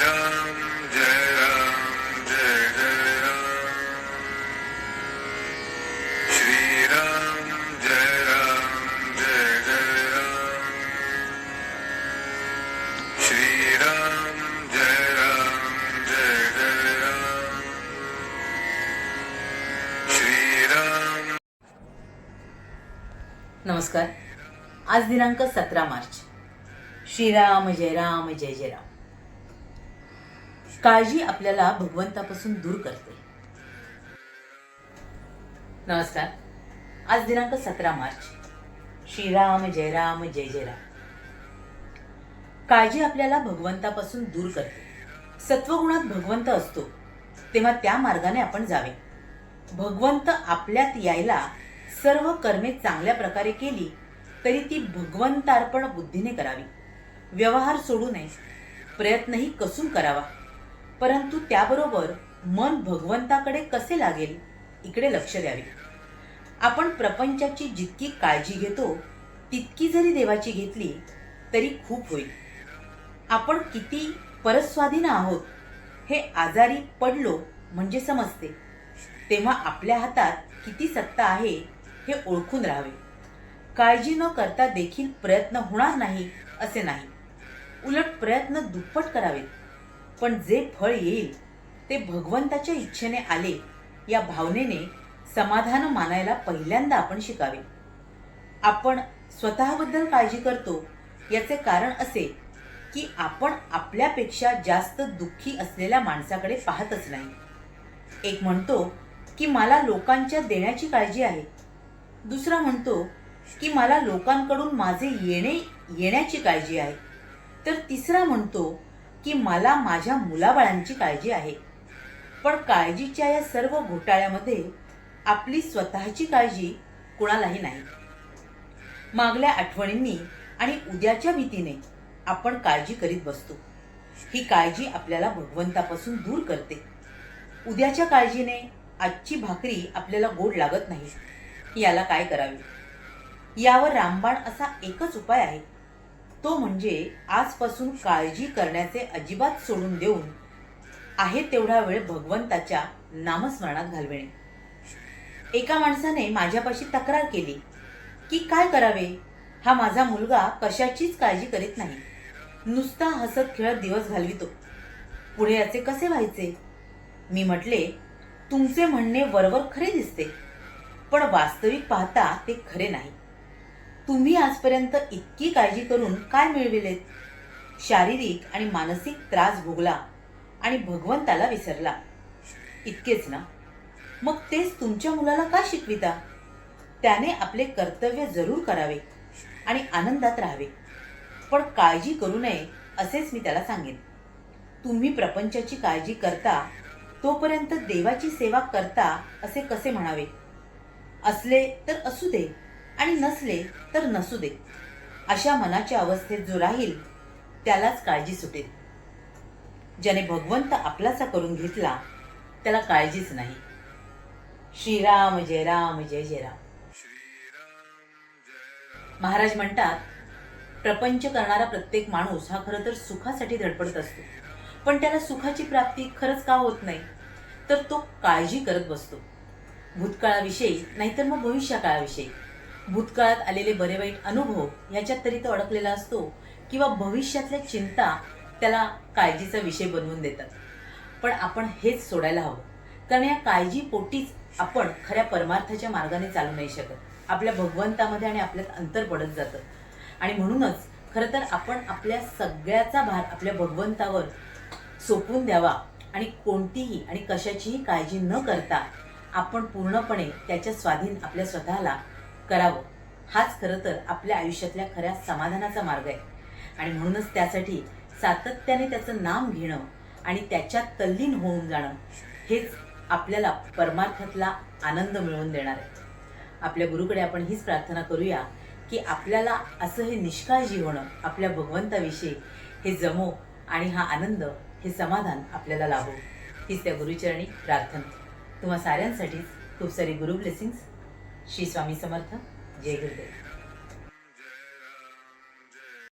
श्रीराम जय राम जय जय राम श्रीराम जय राम जय जय राम श्रीराम जय राम जय जय राम श्रीराम। नमस्कार। आज दिनांक 17 मार्च। श्रीराम जय राम जय जय राम। काळजी आपल्याला भगवंतापासून दूर करते। नमस्कार। आज दिनांक 17 मार्च। श्रीराम जय राम जय जय राम। काळजी आपल्याला भगवंतापासून दूर करते। सत्वगुणात भगवंत असतो तेव्हा त्या मार्गाने आपण जावे। भगवंत आपल्यात यायला सर्व कर्मे चांगल्या प्रकारे केली तरी ती भगवंतार्पण बुद्धीने करावी। व्यवहार सोडू नये, प्रयत्नही कसून करावा, परंतु त्याबरोबर मन भगवंताकडे कसे लागेल इकडे लक्ष द्यावे। आपण प्रपंचाची जितकी काळजी घेतो तितकी जरी देवाची घेतली तरी खूप होईल। आपण किती परस्वाधीन आहोत हे आजारी पडलो म्हणजे समजते। तेव्हा आपल्या हातात किती सत्ता आहे हे ओळखून राहावे। काळजी न करता देखील प्रयत्न होणार नाही असे नाही, उलट प्रयत्न दुप्पट करावेत, पण जे फळ येईल ते भगवंताच्या इच्छेने आले या भावनेने समाधान मानायला पहिल्यांदा आपण शिकावे। आपण स्वतःबद्दल काळजी करतो याचे कारण असे की आपण आपल्यापेक्षा जास्त दुःखी असलेल्या माणसाकडे पाहतच नाही। एक म्हणतो की मला लोकांच्या देण्याची काळजी आहे, दुसरा म्हणतो की मला लोकांकडून माझे येण्याची काळजी आहे, तर तिसरा म्हणतो की मला माझ्या मुलाबाळांची काळजी आहे। पण काळजीच्या या सर्व घोटाळ्यामध्ये आपली स्वतःची काळजी कुणालाही नाही। मागल्या आठवणींनी आणि उद्याच्या भीतीने आपण काळजी करीत बसतो। ही काळजी आपल्याला भगवंतापासून दूर करते। उद्याच्या काळजीने आजची भाकरी आपल्याला गोड लागत नाही। याला काय करावे? यावर रामबाण असा एकच उपाय आहे, तो म्हणजे आजपासून काळजी करण्याचे अजिबात सोडून देऊन आहे तेवढा वेळ भगवंताच्या नामस्मरणात घालविणे। एका माणसाने माझ्यापाशी तक्रार केली की काय करावे, हा माझा मुलगा कशाचीच काळजी करीत नाही, नुसता हसत खेळत दिवस घालवितो, पुढे याचे कसे व्हायचे? मी म्हटले, तुमचे म्हणणे वरवर खरे दिसते, पण वास्तविक पाहता ते खरे नाही। तुम्ही आजपर्यंत इतकी काळजी करून काय मिळविलेत? शारीरिक आणि मानसिक त्रास भोगला आणि भगवंताला विसरला, इतकेच ना? मग तेच तुमच्या मुलाला का शिकविता? त्याने आपले कर्तव्य जरूर करावे आणि आनंदात राहावे, पण काळजी करू नये असेच मी त्याला सांगेन। तुम्ही प्रपंचाची काळजी करता तोपर्यंत देवाची सेवा करता असे कसे म्हणावे? असले तर असू दे आणि नसले तर नसू दे, अशा मनाच्या अवस्थेत जो राहील त्यालाच काळजी सुटेल। ज्याने भगवंत आपलासा करून घेतला त्याला काळजीच नाही। श्रीराम जय राम जय जय राम। महाराज म्हणतात, प्रपंच करणारा प्रत्येक माणूस हा खरं तर सुखासाठी धडपडत असतो, पण त्याला सुखाची प्राप्ती खरंच का होत नाही? तर तो काळजी करत बसतो, भूतकाळाविषयी नाहीतर मग भविष्यकाळाविषयी। भूतकाळात आलेले बरे वाईट अनुभव ह्याच्यात तरी तो अडकलेला असतो, किंवा भविष्यातल्या चिंता त्याला काळजीचा विषय बनवून देतात। पण आपण हेच सोडायला हवं, कारण या काळजी पोटीच आपण खऱ्या परमार्थाच्या मार्गाने चालू नाही शकत। आपल्या भगवंतामध्ये आणि आपल्यात अंतर पडत जातं, आणि म्हणूनच खरं तर आपण आपल्या सगळ्याचा भार आपल्या भगवंतावर सोपवून द्यावा आणि कोणतीही आणि कशाचीही काळजी न करता आपण पूर्णपणे त्याच्या स्वाधीन आपल्या स्वतःला करावं। हाच खरं तर आपल्या आयुष्यातल्या खऱ्या समाधानाचा मार्ग आहे, आणि म्हणूनच त्यासाठी सातत्याने त्याचं नाम घेणं आणि त्याच्यात तल्लीन होऊन जाणं हेच आपल्याला परमार्थातला आनंद मिळवून देणार आहे। आपल्या गुरुकडे आपण हीच प्रार्थना करूया की आपल्याला असं हे निष्काळजी होणं आपल्या भगवंताविषयी हे जमो, आणि हा आनंद हे समाधान आपल्याला लाभो। हीच त्या गुरुचरणी प्रार्थना। तुम्हा साऱ्यांसाठीच खूप सारी गुरु ब्लेसिंग्स। श्री स्वामी समर्थ। जय गुरुदेव।